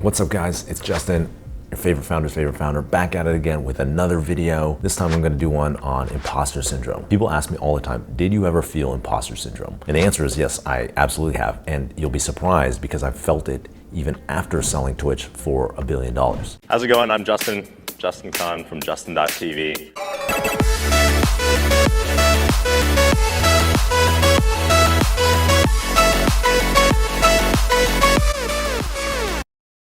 What's up guys, it's Justin, your favorite founder's favorite founder, back at it again with another video. This time I'm gonna do one on imposter syndrome. People ask me all the time, did you ever feel imposter syndrome? And the answer is yes, I absolutely have. And you'll be surprised because I've felt it even after selling Twitch for $1 billion. How's it going? I'm Justin Khan from Justin.tv.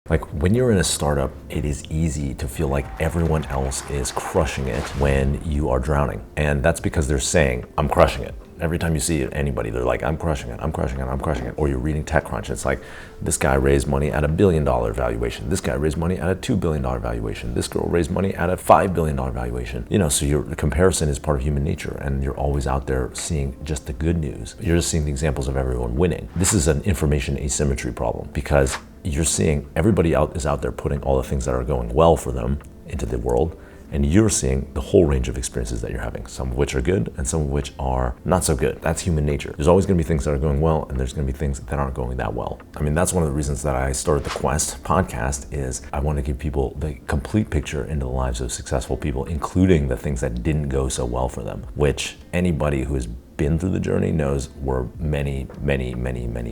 Like when you're in a startup, it is easy to feel like everyone else is crushing it when you are drowning. And that's because they're saying, I'm crushing it. Every time you see anybody, they're like, I'm crushing it, I'm crushing it, I'm crushing it. Or you're reading TechCrunch, it's like, this guy raised money at $1 billion valuation. This guy raised money at a $2 billion valuation. This girl raised money at a $5 billion valuation. You know, so the comparison is part of human nature, and you're always out there seeing just the good news. You're just seeing the examples of everyone winning. This is an information asymmetry problem because you're seeing everybody is out there putting all the things that are going well for them into the world, and you're seeing the whole range of experiences that you're having, some of which are good and some of which are not so good. That's human nature. There's always gonna be things that are going well, and there's gonna be things that aren't going that well. I mean, that's one of the reasons that I started the Quest podcast, is I want to give people the complete picture into the lives of successful people, including the things that didn't go so well for them, which anybody who has been through the journey knows were many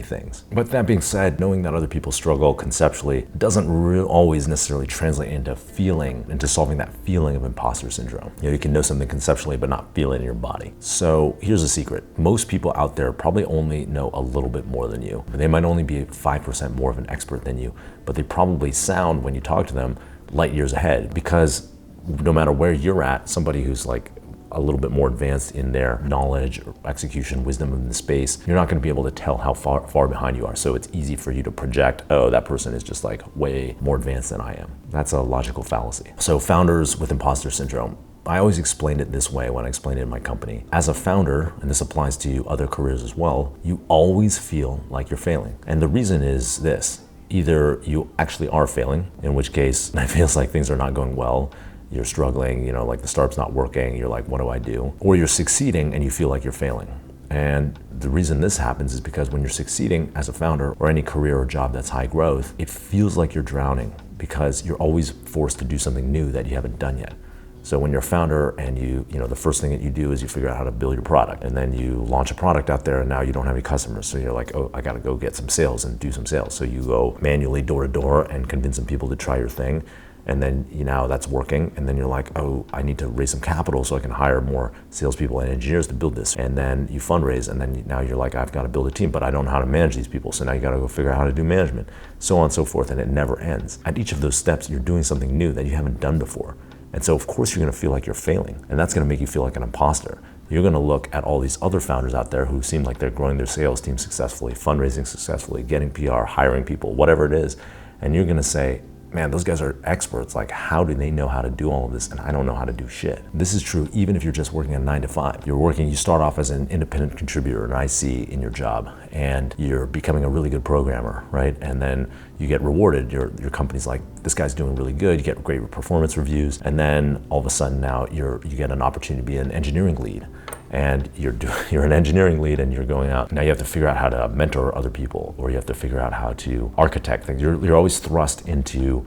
things. But that being said, knowing that other people struggle conceptually doesn't always necessarily translate into solving that feeling of imposter syndrome. You know, you can know something conceptually but not feel it in your body. So here's a secret. Most people out there probably only know a little bit more than you. They might only be 5% more of an expert than you, but they probably sound, when you talk to them, light years ahead, because no matter where you're at, somebody who's like a little bit more advanced in their knowledge, or execution, wisdom in the space, you're not going to be able to tell how far behind you are. So it's easy for you to project, oh, that person is just like way more advanced than I am. That's a logical fallacy. So founders with imposter syndrome, I always explained it this way when I explained it in my company. As a founder, and this applies to other careers as well, you always feel like you're failing. And the reason is this: either you actually are failing, in which case it feels like things are not going well, you're struggling, you know, like the startup's not working, you're like, what do I do? Or you're succeeding and you feel like you're failing. And the reason this happens is because when you're succeeding as a founder or any career or job that's high growth, it feels like you're drowning because you're always forced to do something new that you haven't done yet. So when you're a founder and you know, the first thing that you do is you figure out how to build your product, and then you launch a product out there and now you don't have any customers. So you're like, oh, I gotta go get some sales and do some sales. So you go manually door to door and convince some people to try your thing. And then now that's working, and then you're like, oh, I need to raise some capital so I can hire more salespeople and engineers to build this. And then you fundraise, and then now you're like, I've got to build a team, but I don't know how to manage these people. So now you got to go figure out how to do management, so on and so forth, and it never ends. At each of those steps, you're doing something new that you haven't done before. And so of course you're going to feel like you're failing, and that's going to make you feel like an imposter. You're going to look at all these other founders out there who seem like they're growing their sales team successfully, fundraising successfully, getting PR, hiring people, whatever it is, and you're going to say, man, those guys are experts. Like, how do they know how to do all of this? And I don't know how to do shit. This is true even if you're just working a 9 to 5. You start off as an independent contributor, an IC in your job, and you're becoming a really good programmer, right? And then you get rewarded. Your company's like, this guy's doing really good. You get great performance reviews. And then all of a sudden now you get an opportunity to be an engineering lead. And you're an engineering lead, and you're going out. Now you have to figure out how to mentor other people, or you have to figure out how to architect things. You're always thrust into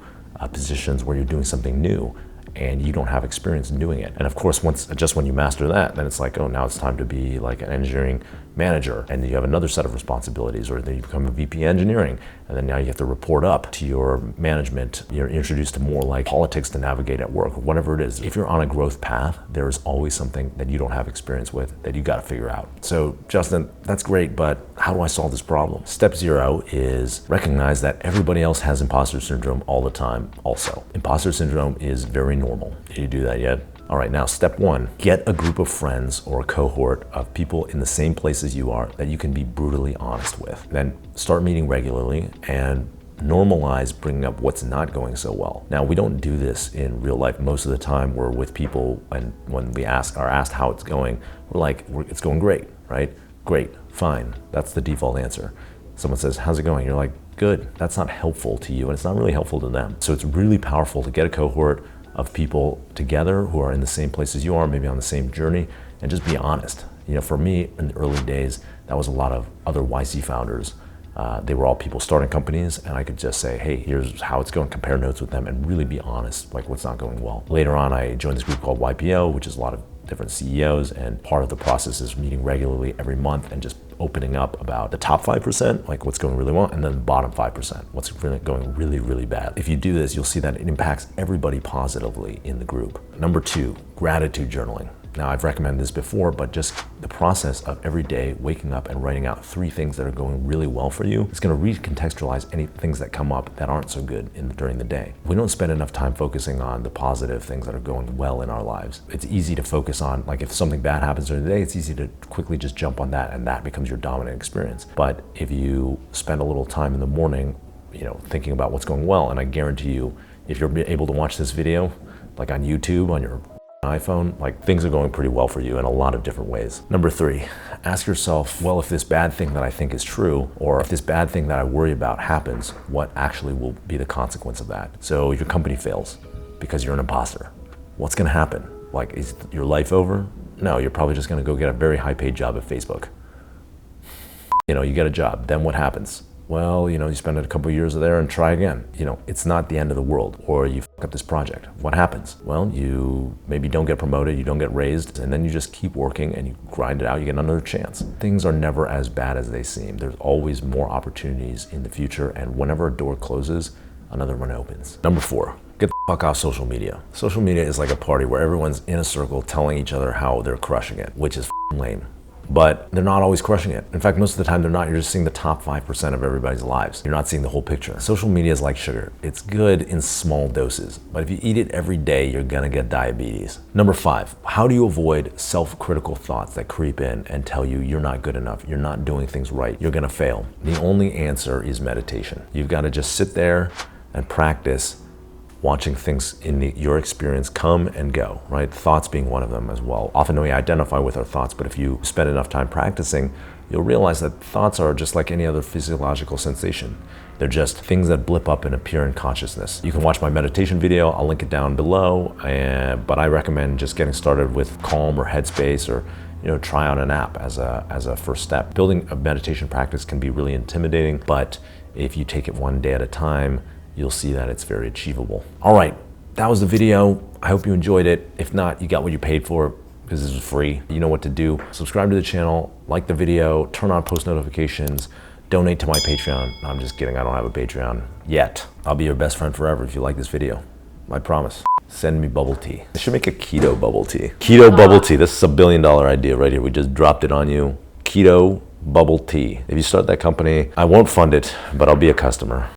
positions where you're doing something new, and you don't have experience in doing it. And of course, when you master that, then it's like, oh, now it's time to be like an engineering manager, and you have another set of responsibilities, or then you become a VP engineering, and then now you have to report up to your management. You're introduced to more like politics to navigate at work, or whatever it is. If you're on a growth path, there's always something that you don't have experience with that you got to figure out. So Justin, that's great, but how do I solve this problem? Step 0 is recognize that everybody else has imposter syndrome all the time also. Imposter syndrome is very normal. Did you do that yet? All right, now step 1, get a group of friends or a cohort of people in the same place as you are that you can be brutally honest with. Then start meeting regularly and normalize bringing up what's not going so well. Now, we don't do this in real life. Most of the time we're with people, and when we are asked how it's going, we're like, it's going great, right? Great, fine, that's the default answer. Someone says, how's it going? You're like, good. That's not helpful to you, and it's not really helpful to them. So it's really powerful to get a cohort of people together who are in the same place as you are, maybe on the same journey, and just be honest. You know, for me in the early days, that was a lot of other YC founders They were all people starting companies, and I could just say, hey, here's how it's going, compare notes with them, and really be honest, like what's not going well. Later on, I joined this group called YPO, which is a lot of different CEOs, and part of the process is meeting regularly every month and just opening up about the top 5%, like what's going really well, and then the bottom 5%, what's really going really, really bad. If you do this, you'll see that it impacts everybody positively in the group. Number 2, gratitude journaling. Now, I've recommended this before, but just the process of every day waking up and writing out 3 things that are going really well for you, it's going to recontextualize any things that come up that aren't so good during the day. We don't spend enough time focusing on the positive things that are going well in our lives. It's easy to focus on, like if something bad happens during the day, it's easy to quickly just jump on that, and that becomes your dominant experience. But if you spend a little time in the morning, thinking about what's going well, and I guarantee you, if you're able to watch this video, like on YouTube, on your iPhone, like things are going pretty well for you in a lot of different ways. Number 3, ask yourself, well, if this bad thing that I think is true, or if this bad thing that I worry about happens, what actually will be the consequence of that? So your company fails because you're an imposter. What's gonna happen? Like, is your life over? No, you're probably just gonna go get a very high paid job at Facebook. You get a job, then what happens? Well, you spend a couple of years there and try again. It's not the end of the world. Or you fuck up this project. What happens? Well, you maybe don't get promoted, you don't get raised, and then you just keep working and you grind it out, you get another chance. Things are never as bad as they seem. There's always more opportunities in the future, and whenever a door closes, another one opens. Number 4, get the fuck off social media. Social media is like a party where everyone's in a circle telling each other how they're crushing it, which is lame. But they're not always crushing it. In fact, most of the time they're not. You're just seeing the top 5% of everybody's lives. You're not seeing the whole picture. Social media is like sugar. It's good in small doses, but if you eat it every day, you're gonna get diabetes. Number 5, how do you avoid self-critical thoughts that creep in and tell you you're not good enough, you're not doing things right, you're gonna fail? The only answer is meditation. You've gotta just sit there and practice watching things in your experience come and go, right? Thoughts being one of them as well. Often we identify with our thoughts, but if you spend enough time practicing, you'll realize that thoughts are just like any other physiological sensation. They're just things that blip up and appear in consciousness. You can watch my meditation video, I'll link it down below, but I recommend just getting started with Calm or Headspace, or try out an app as a first step. Building a meditation practice can be really intimidating, but if you take it one day at a time, you'll see that it's very achievable. All right, that was the video. I hope you enjoyed it. If not, you got what you paid for, because this is free. You know what to do. Subscribe to the channel, like the video, turn on post notifications, donate to my Patreon. No, I'm just kidding, I don't have a Patreon yet. I'll be your best friend forever if you like this video. I promise. Send me bubble tea. I should make a keto bubble tea. Keto bubble tea, this is a $1 billion idea right here. We just dropped it on you. Keto bubble tea. If you start that company, I won't fund it, but I'll be a customer.